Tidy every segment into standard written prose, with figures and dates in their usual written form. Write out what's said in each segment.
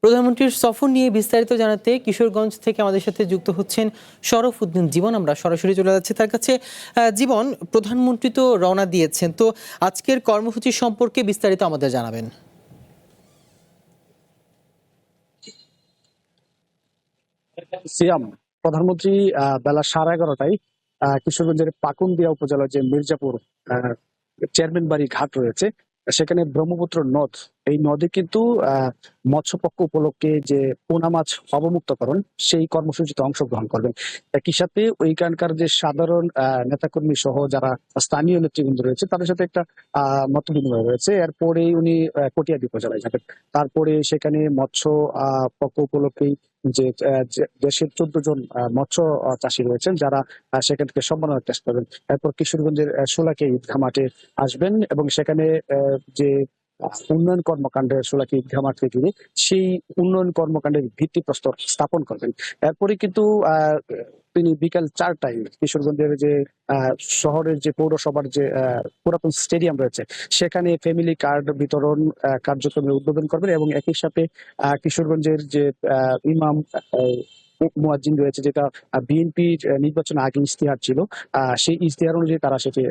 প্রধানমন্ত্রীর সফর নিয়ে বিস্তারিত জানাতে কিশোরগঞ্জ থেকে আমাদের সাথে যুক্ত হচ্ছেন শরফউদ্দিন জীবন। আমরা সরাসরি চলে যাচ্ছি তার কাছে। জীবন, প্রধানমন্ত্রী তো রওনা দিয়েছেন, তো আজকের কর্মসূচি সম্পর্কে বিস্তারিত আমাদের জানাবেন। সিয়াম, প্রধানমন্ত্রী বেলা 11:30টায় কিশোরগঞ্জের পাকুন্দিয়া উপজেলার যে মির্জাপুর চেয়ারম্যান বাড়ি ঘাট রয়েছে, সেখানে ব্রহ্মপুত্র নদ, এই নদে কিন্তু মৎস্যপক্ষ উপলক্ষে যে পোনা মাছ অবমুক্তকরণ, সেই কর্মসূচিতে অংশগ্রহণ করবেন। একই সাথে ওইখানকার যে সাধারণ নেতাকর্মী সহ যারা স্থানীয় নেতৃবৃন্দ রয়েছে তাদের সাথে একটা মত বিনিময় রয়েছে। এরপরেই উনি কটিয়াদী উপজেলায় যাবেন। তারপরে সেখানে মৎস্য পক্ষ উপলক্ষেই যে দেশের 14 জন মৎস্য চাষী রয়েছেন যারা সেখান থেকে সম্মাননা টেস্ট করবেন। এরপর কিশোরগঞ্জের শোলাকিয়া ঈদগাহ মাঠে আসবেন এবং সেখানে যে উন্নয়ন কর্মকাণ্ডের শোলাকিয়া ঈদগাহ মাঠকে ঘিরে সেই উন্নয়ন কর্মকাণ্ডের ভিত্তিপ্রস্তর স্থাপন করবেন। এরপরে কিন্তু তিনি বিকাল 4টায় কিশোরগঞ্জের যে শহরের যে পৌরসভার যে পুরাতন স্টেডিয়াম রয়েছে সেখানে ফ্যামিলি কার্ড বিতরণ কার্যক্রমের উদ্বোধন করবেন এবং একই সাথে কিশোরগঞ্জের যে ইমাম মুয়াজ্জিন রয়েছে, যেটা বিএনপির নির্বাচনে আগে ইশতেহার ছিল, সেই ইশতেহার অনুযায়ী তারা সেটি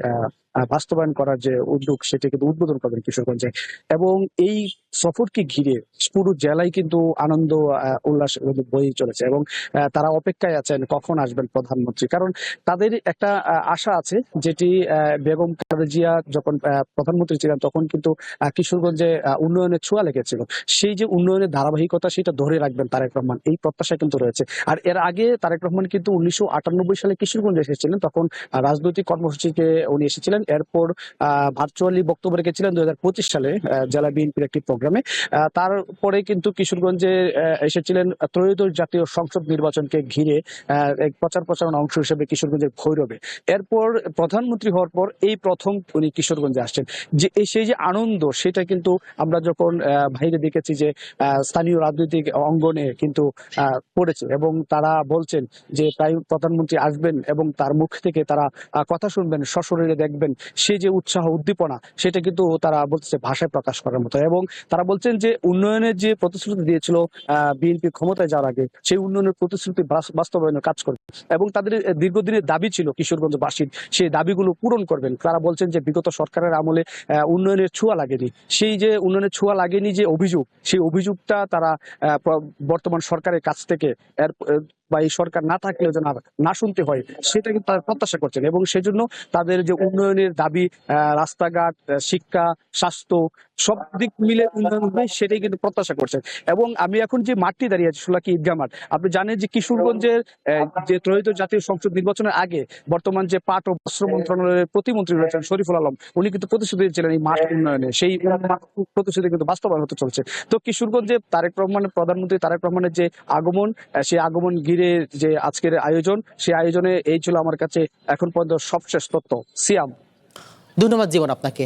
বাস্তবায়ন করার যে উদ্যোগ সেটি কিন্তু উদ্বোধন করবেন কিশোরগঞ্জে। এবং এই সফরকে ঘিরে পুরো জেলায় কিন্তু আনন্দ উল্লাস বয়ে চলেছে এবং তারা অপেক্ষায় আছেন কখন আসবেন প্রধানমন্ত্রী। কারণ তাদের একটা আশা আছে, যেটি বেগম খালেদা জিয়া যখন প্রধানমন্ত্রী ছিলেন তখন কিন্তু কিশোরগঞ্জে উন্নয়নের ছোঁয়া লেগেছিল। সেই যে উন্নয়নের ধারাবাহিকতা সেটা ধরে রাখবেন তারেক রহমান, এই প্রত্যাশা কিন্তু রয়েছে। আর এর আগে তারেক রহমান কিন্তু 1998 সালে কিশোরগঞ্জে এসেছিলেন, তখন রাজনৈতিক কর্মসূচিতে উনি এসেছিলেন। এরপর ভার্চুয়ালি বক্তব্য রেখেছিলেন 2025 সালে জেলা বিএনপির একটি প্রোগ্রামে। তারপরে কিন্তু কিশোরগঞ্জে এসেছিলেন ত্রয়োদশ জাতীয় সংসদ নির্বাচনকে ঘিরে এক প্রচারণা অংশ হিসেবে কিশোরগঞ্জের ভৈরবে। এরপর প্রধানমন্ত্রী হওয়ার পর এই প্রথম উনি কিশোরগঞ্জে আসছেন। যে সেই যে আনন্দ, সেটা কিন্তু আমরা যখন বাইরে দেখেছি যে স্থানীয় রাজনৈতিক অঙ্গনে কিন্তু পড়েছে এবং তারা বলছেন যে তাই প্রধানমন্ত্রী আসবেন এবং তার মুখ থেকে তারা কথা শুনবেন, সশরীরে দেখবেন, সেই যে উৎসাহ উদ্দীপনা সেটা কিন্তু তারা বলছে ভাষায় প্রকাশ করার মতো। এবং তারা বলছেন যে উন্নয়নের যে প্রতিশ্রুতি দিয়েছিল বিএনপি ক্ষমতায় যাওয়ার আগে, সেই উন্নয়নের প্রতিশ্রুতি বাস্তবায়নের কাজ করবে এবং তাদের দীর্ঘদিনের দাবি ছিল কিশোরগঞ্জবাসীর, সেই দাবিগুলো পূরণ করবেন। তারা বলছেন যে বিগত সরকারের আমলে উন্নয়নের ছোঁয়া লাগেনি, সেই যে উন্নয়নের ছোঁয়া লাগেনি যে অভিযোগ, সেই অভিযোগটা তারা বর্তমান সরকারের কাছ থেকে বা এই সরকার না থাকলেও যেন না শুনতে হয়, সেটা কিন্তু তারা প্রত্যাশা করছেন। এবং সেজন্য তাদের যে উন্নয়নের দাবি, রাস্তাঘাট, শিক্ষা, স্বাস্থ্য, সব দিক মিলে উন্নয়ন হবে সেটাই কিন্তু প্রত্যাশা করছেন। এবং আমি এখন যে মাঠটি দাঁড়িয়ে আছি, শোলাকিয়া ঈদগাহ মাঠ, আপনি জানেন যে কিশোরগঞ্জের যে ত্রয়োদশ জাতীয় সংসদ নির্বাচনের আগে বর্তমান যে পাট ও বস্ত্র মন্ত্রণালয়ের প্রতিমন্ত্রী রয়েছেন শরীফুল আলম, উনি কিন্তু প্রতিশ্রুতি দিয়েছিলেন এই মাঠ উন্নয়নে, সেই প্রতিশ্রুতি কিন্তু বাস্তবায়ন হতে চলছে। তো কিশোরগঞ্জে প্রধানমন্ত্রী তারেক রহমানের যে আগমন, সেই আগমন ঘিরে যে আজকের আয়োজন, সেই আয়োজনে এই ছিল আমার কাছে এখন পর্যন্ত সবশেষ তথ্য। সিয়াম, ধন্যবাদ জীবন আপনাকে।